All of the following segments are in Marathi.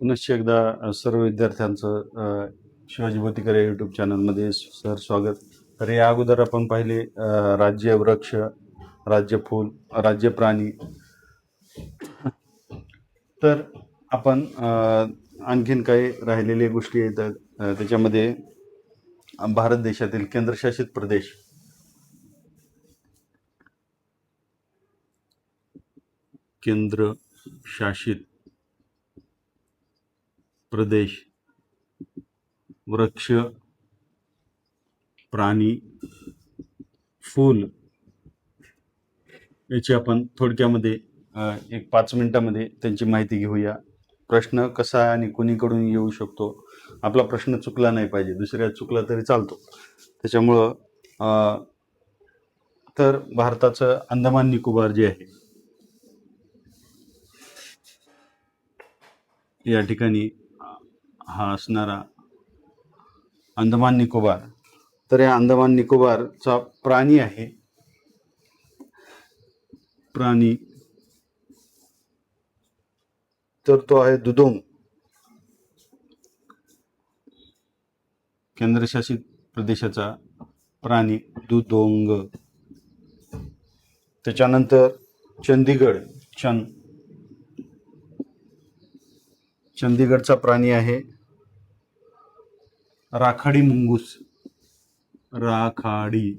पुनश्च एकदा सर्व विद्यार्थ्यांचं शिवाजी भौतिकर या यूट्यूब चॅनलमध्ये सर स्वागत. तर या अगोदर आपण पाहिले राज्य वृक्ष, राज्य फूल, राज्य प्राणी. तर आपण आणखीन काही राहिलेल्या गोष्टी येतात त्याच्यामध्ये भारत देशातील केंद्रशासित प्रदेश, केंद्रशासित प्रदेश, वृक्ष, प्राणी, फूल याची आपण थोडक्यामध्ये एक 5 मिनिटामध्ये त्यांची माहिती घेऊया. प्रश्न कसा आणि कोणीकडून येऊ शकतो, आपला प्रश्न चुकला नाही पाहिजे, दुसऱ्या चुकला तरी चालतो. त्याच्यामुळं तर भारताचं अंदमान निकोबार जे आहे या ठिकाणी हा असणारा अंदमान निकोबार. तर या अंदमान निकोबारचा प्राणी आहे, प्राणी तर तो आहे दुदोंग. केंद्रशासित प्रदेशाचा प्राणी दुदोंग. त्याच्यानंतर चंदीगड, चंदीगडचा प्राणी आहे राखाडी मुंगूस. राखाडी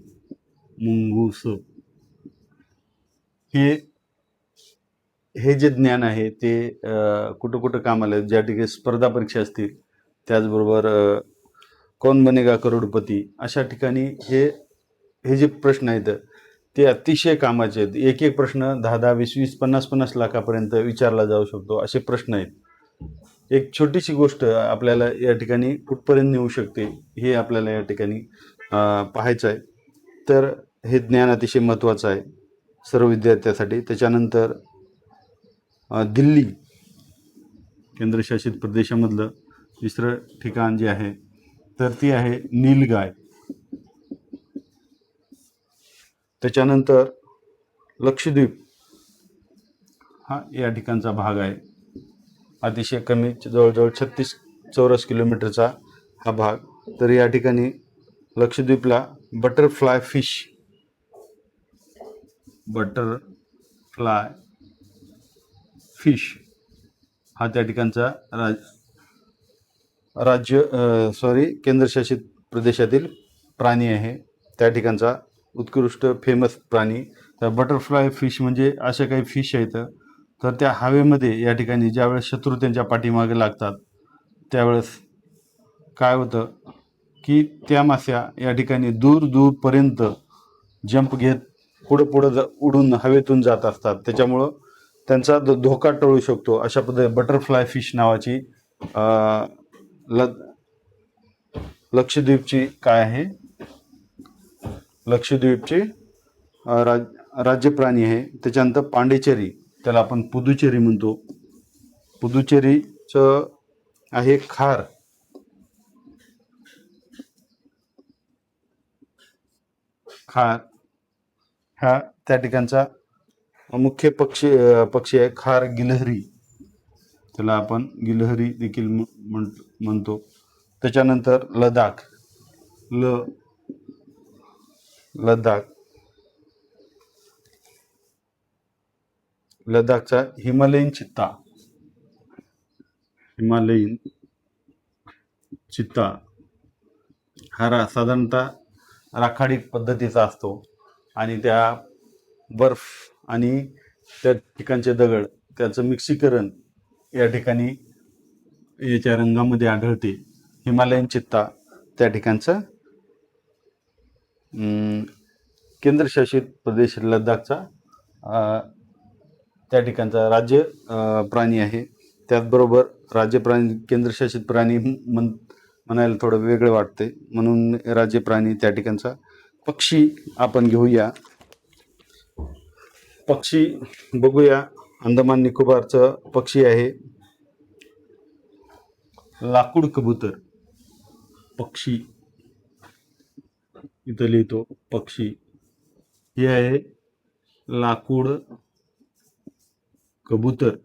मुंगूस. हे जे ज्ञान आहे ते कुठं कुठं कामाला, ज्या ठिकाणी स्पर्धा परीक्षा असतील, त्याचबरोबर कौन बनेगा करोडपती अशा ठिकाणी हे जे प्रश्न आहेत ते अतिशय कामाचे आहेत. एक एक प्रश्न 10-10, 20-20, 50-50 लाखापर्यंत विचारला जाऊ शकतो असे प्रश्न आहेत. एक छोटीशी गोष्ट आपल्याला या ठिकाणी कुठपर्यंत नेऊ शकते हे आपल्याला या ठिकाणी पाहायचं आहे. तर हे ज्ञान अतिशय महत्त्वाचं आहे सर्व विद्यार्थ्यांसाठी. त्याच्यानंतर दिल्ली केंद्रशासित प्रदेशामधलं तिसरं ठिकाण जे आहे तर ती आहे नीलगाय. त्याच्यानंतर लक्षद्वीप हा या ठिकाणचा भाग आहे. अतिशय कमी, जवळजवळ 36 चौरस किलोमीटरचा हा भाग. तर या ठिकाणी लक्षद्वीपला बटरफ्लाय फिश हा त्या ठिकाणचा केंद्रशासित प्रदेशातील प्राणी आहे, त्या ठिकाणचा उत्कृष्ट फेमस प्राणी. तर बटरफ्लाय फिश म्हणजे अशा काही फिश आहेत तर त्या हवेमध्ये या ठिकाणी ज्यावेळेस शत्रू त्यांच्या पाठीमागे लागतात त्यावेळेस काय होतं की त्या माश्या या ठिकाणी दूर दूरपर्यंत जंप घेत पुढं उडून हवेतून जात असतात. त्याच्यामुळं त्यांचा धोका टळू शकतो. अशा पद्धतीने बटरफ्लाय फिश नावाची लक्षद्वीपची काय आहे, लक्षद्वीपची राज्य प्राणी आहे. त्याच्यानंतर पांडिचेरी, त्याला आपण पुदुचेरी म्हणतो. पुदुचेरीचं आहे खार. हा त्या ठिकाणचा मुख्य पक्षी आहे. खार गिलहरी, त्याला आपण गिलहरी देखील म्हणतो. त्याच्यानंतर लडाखचा हिमालयीन चित्ता हा साधारणतः राखाडी पद्धतीचा असतो आणि त्या बर्फ आणि त्या ठिकाणचे दगड त्याचं मिक्सीकरण या ठिकाणी याच्या रंगामध्ये आढळते. हिमालयन चित्ता त्या ठिकाणचा केंद्रशासित प्रदेश लडाखचा त्या ठिकाणचा राज्य प्राणी आहे. त्याचबरोबर राज्य प्राणी, केंद्रशासित प्राणी म्हणायला थोडं वेगळं वाटते म्हणून राज्य प्राणी त्या ठिकाणचा. पक्षी आपण घेऊया, पक्षी बघूया. अंदमान निकोबारचं पक्षी आहे लाकूड कबूतर. पक्षी इथं लिहितो पक्षी, हे आहे लाकूड कबूतर.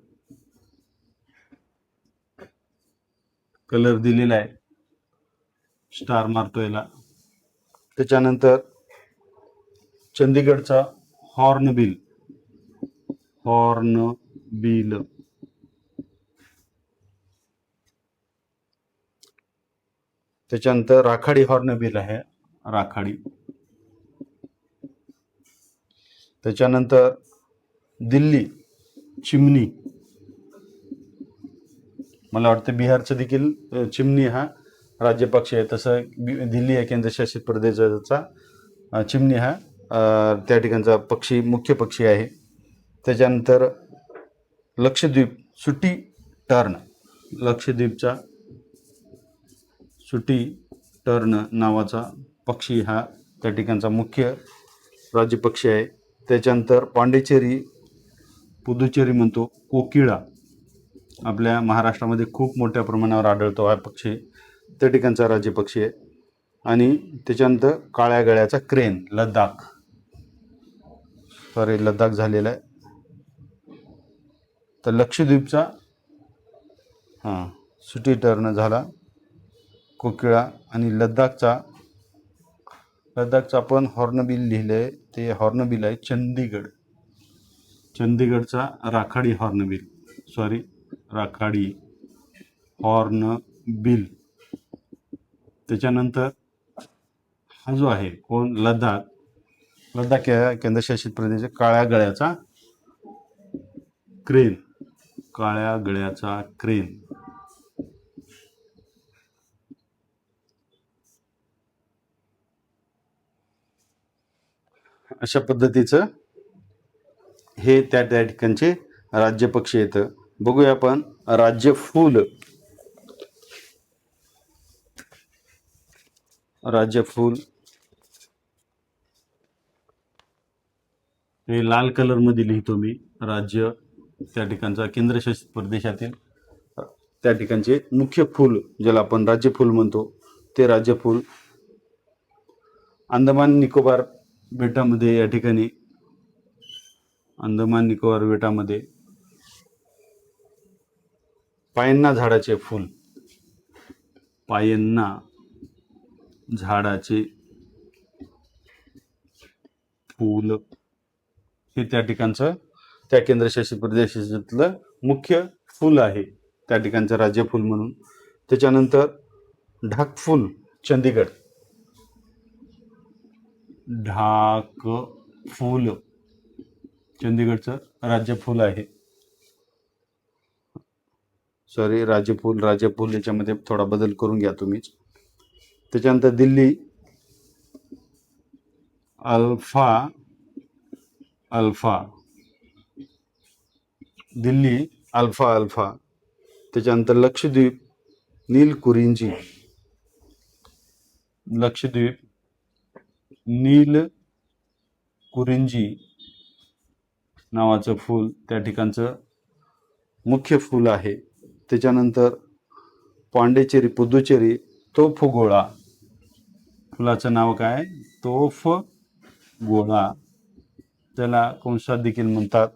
कलर दिलेला आहे, स्टार मारतो याला. त्याच्यानंतर चंदीगडचा हॉर्नबिल, हॉर्नबिल. त्याच्यानंतर राखाडी हॉर्नबिल आहे, राखाडी. त्याच्यानंतर दिल्ली चिमणी, मला वाटतं बिहारचं देखील चिमणी हा राज्य पक्षी आहे. तसं दिल्ली या केंद्रशासित प्रदेशाचा चिमणी हा त्या ठिकाणचा पक्षी, मुख्य पक्षी आहे. त्याच्यानंतर लक्षद्वीप सुटी टर्न, लक्षद्वीपचा सुटी टर्न नावाचा पक्षी हा त्या ठिकाणचा मुख्य राज्य पक्षी आहे. त्याच्यानंतर पांडिचेरी, पुदुचेरी म्हणतो कोकिळा, आपल्या महाराष्ट्रामध्ये खूप मोठ्या प्रमाणावर आढळतो हा पक्षी, त्या ठिकाणचा राज्य पक्षी आहे. आणि त्याच्यानंतर काळ्या गळ्याचा क्रेन, लडाख, लडाख झालेला आहे. तर लक्षद्वीपचा सुटी टर्न झाला, कोकिळा. आणि लडाखचा आपण हॉर्नबिल लिहिलंय, ते हॉर्नबिल आहे चंदीगड, चंदीगडचा राखाडी हॉर्नबिल, राखाडी हॉर्नबिल. त्याच्यानंतर हा जो आहे कोण, लडाख या केंद्रशासित प्रदेश, काळ्या गळ्याचा क्रेन, काळ्या गळ्याचा क्रेन. अशा पद्धतीचं हे त्या ठिकाणचे राज्य पक्षी येतं. बघूया आपण राज्य फूल. राज्य फूल हे लाल कलर मध्ये लिहितो मी. राज्य त्या ठिकाणचा केंद्रशासित प्रदेशातील त्या ठिकाणचे मुख्य फूल, ज्याला आपण राज्य फूल म्हणतो, ते राज्य फूल. अंदमान निकोबार बेटामध्ये, या ठिकाणी अंदमान निकोबार बेटामध्ये पायन्ना झाडाचे फूल, पायन्ना झाडाचे फूल हे त्या ठिकाणचं, त्या केंद्रशासित प्रदेशातलं मुख्य फूल आहे, त्या ठिकाणचं राज्य फूल म्हणून. त्याच्यानंतर ढाकफूल, चंदीगड, ढाकफूल चंदीगडचं राज्य फूल आहे. राज्यफूल याच्यामध्ये थोडा बदल करून घ्या तुम्हीच. त्याच्यानंतर दिल्ली अल्फा, दिल्ली अल्फा. त्याच्यानंतर लक्षद्वीप नीलकुरिंजी, लक्षद्वीप नीलकुरिंजी नावाचं फूल त्या ठिकाणचं मुख्य फूल आहे. त्याच्यानंतर पांडिचेरी, पुदुचेरी तोफगोळा, फुलाचं नाव काय, तोफगोळा, त्याला कंसात देखील म्हणतात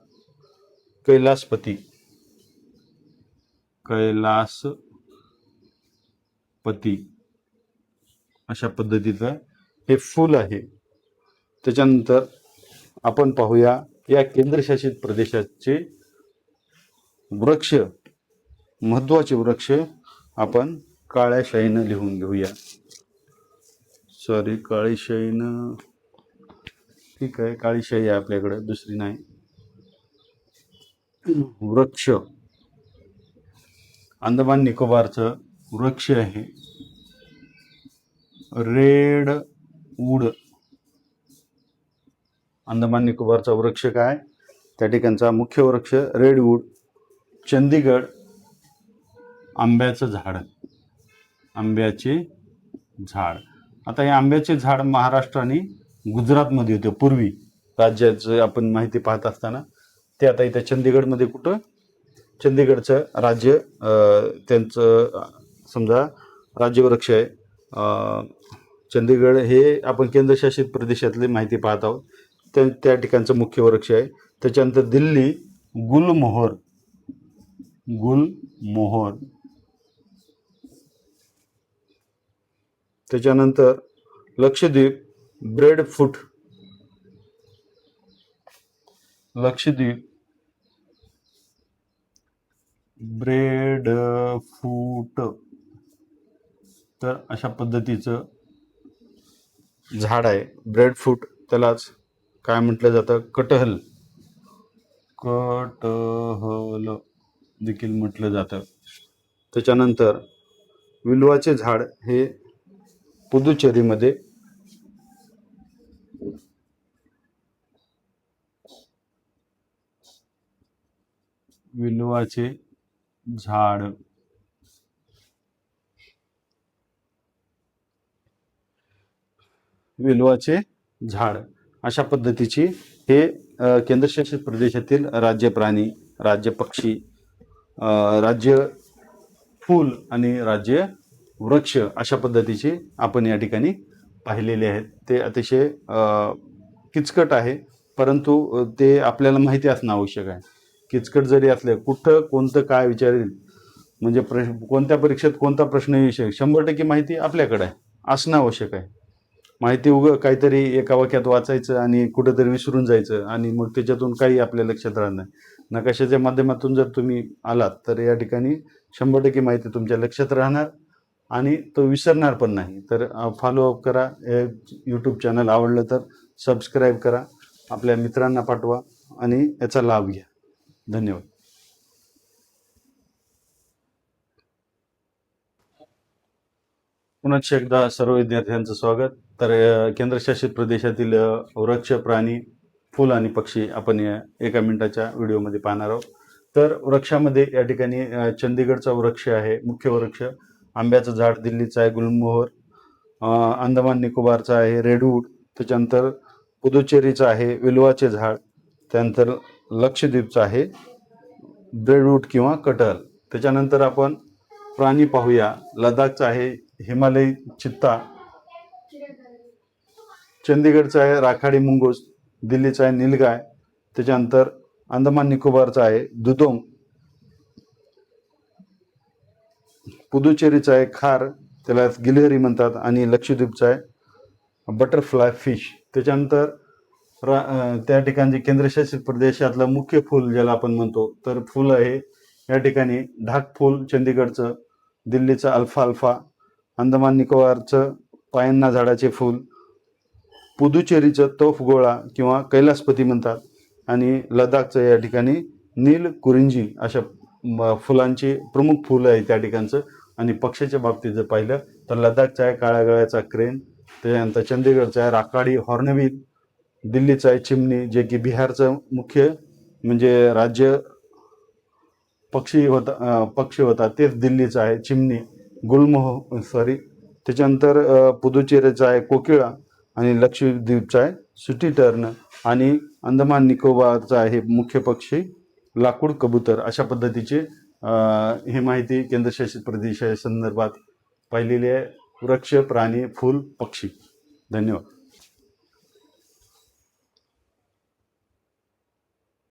कैलासपती, अशा पद्धतीचं हे फूल आहे. त्याच्यानंतर आपण पाहूया या केंद्रशासित प्रदेशाचे वृक्ष, महत्वाचे वृक्ष आपण काळ्या शाईनं लिहून घेऊया. काळी शाईनं, ठीक आहे, काळी शाई आहे आपल्याकडे, दुसरी नाही. वृक्ष, अंदमान निकोबारचं वृक्ष आहे रेडवूड. अंदमान निकोबारचा वृक्ष काय, त्या ठिकाणचा मुख्य वृक्ष रेडवूड. चंदीगड आंब्याचं झाड, आंब्याचे झाड. आता हे आंब्याचे झाड महाराष्ट्र आणि गुजरातमध्ये होते पूर्वी, राज्याचं आपण माहिती पाहत असताना. ते आता इथं चंदीगडमध्ये, कुठं, चंदीगडचं राज्य, त्यांचं समजा राज्यवृक्ष आहे. चंदीगड हे आपण केंद्रशासित प्रदेशातली माहिती पाहत आहोत, त्या ठिकाणचं मुख्य वृक्ष आहे. त्याच्यानंतर दिल्ली गुलमोहर, त्याच्यानंतर लक्षद्वीप ब्रेडफ्रूट, लक्षद्वीप ब्रेडफ्रूट, तर अशा पद्धतीचं झाड आहे ब्रेडफ्रूट. त्यालाच काय म्हटलं जातं, कटहल, कटहल देखील म्हटलं जातं. त्याच्यानंतर विल्वाचे झाड हे पुदुचेरीमध्ये, विल्वाचे झाड, विल्वाचे झाड अशा पद्धतीची हे केंद्रशासित प्रदेशातील राज्य प्राणी, राज्य पक्षी, राज्य फूल आणि राज्य वृक्ष अशा पद्धतीचे आपण या ठिकाणी पाहिलेले आहेत. ते अतिशय किचकट आहे, परंतु ते आपल्याला माहिती असणं आवश्यक आहे. किचकट जरी असले, कुठं कोणतं काय विचारेल, म्हणजे कोणत्या परीक्षेत कोणता प्रश्न येऊ शकेल, 100% माहिती आपल्याकडे आहे, असणं आवश्यक आहे. माहिती काहीतरी एका वाक्यात वाचायचं आणि कुठेतरी विसरून जायचं आणि मग त्याच्यातून काही आपल्या लक्षात राहत नाही. नकाशाच्या माध्यमातून जर तुम्ही आलात तर या ठिकाणी 100% माहिती तुमच्या लक्षात राहणार आणि तो विसरणार पण नाही. तर फॉलोअप करा. यूट्यूब चॅनल आवडलं तर सबस्क्राईब करा, आपल्या मित्रांना पाठवा आणि याचा लाभ घ्या. धन्यवाद. पुन्हा एकदा सर्व विद्यार्थ्यांचं स्वागत. तर केंद्रशासित प्रदेशातील वृक्ष, प्राणी, फुल आणि पक्षी आपण या एका मिनिटाच्या व्हिडिओमध्ये पाहणार आहोत. तर वृक्षामध्ये या ठिकाणी चंदीगडचा वृक्ष आहे मुख्य वृक्ष, आंब्याचं झाड दिल्लीचं आहे गुलमोहर, अंदमान निकोबारचा आहे रेडवूड, त्याच्यानंतर पुदुचेरीचं आहे विल्वाचे झाड, त्यानंतर लक्षद्वीपचं आहे ब्रेडवूड किंवा कटहल. त्याच्यानंतर आपण प्राणी पाहूया. लडाखचा आहे हिमालयी चित्ता, चंदीगडचा आहे राखाडी मुंगूस, दिल्लीचा आहे निलगाय, त्याच्यानंतर अंदमान निकोबारचा आहे दुदोंग, पुदुचेरीचा आहे खार, त्याला गिलहरी म्हणतात, आणि लक्षद्वीपचा आहे बटरफ्लाय फिश. त्याच्यानंतर त्या ठिकाणी केंद्रशासित प्रदेशातलं मुख्य फूल ज्याला आपण म्हणतो, तर फूल आहे या ठिकाणी ढाक फूल चंदीगडचं, दिल्लीचं अल्फा, अंदमान निकोबारचं पायन्ना झाडाचे फूल, पुदुचेरीचं तोफ गोळा किंवा कैलासपती म्हणतात, आणि लडाखचं या ठिकाणी नील कुरिंजी अशा फुलांची प्रमुख फुलं आहे त्या ठिकाणचं. आणि पक्षाच्या बाबतीत जर पाहिलं तर लडाखचा आहे काळ्या गळ्याचा क्रेन, त्याच्यानंतर चंदीगडचा आहे राखाडी हॉर्नबिल, दिल्लीचा आहे चिमणी जे की बिहारचं मुख्य म्हणजे राज्य पक्षी होता तेच दिल्लीचं आहे चिमणी, त्याच्यानंतर पुदुचेरीचा आहे कोकिळा, आणि लक्षद्वीपचा आहे सुटी टर्न, आणि अंदमान निकोबारचा आहे मुख्य पक्षी लाकूड कबूतर. अशा पद्धतीचे ही माहिती केंद्रशासित प्रदेशाच्या संदर्भात पाहिलेली आहे. वृक्ष, प्राणी, फूल, पक्षी. धन्यवाद.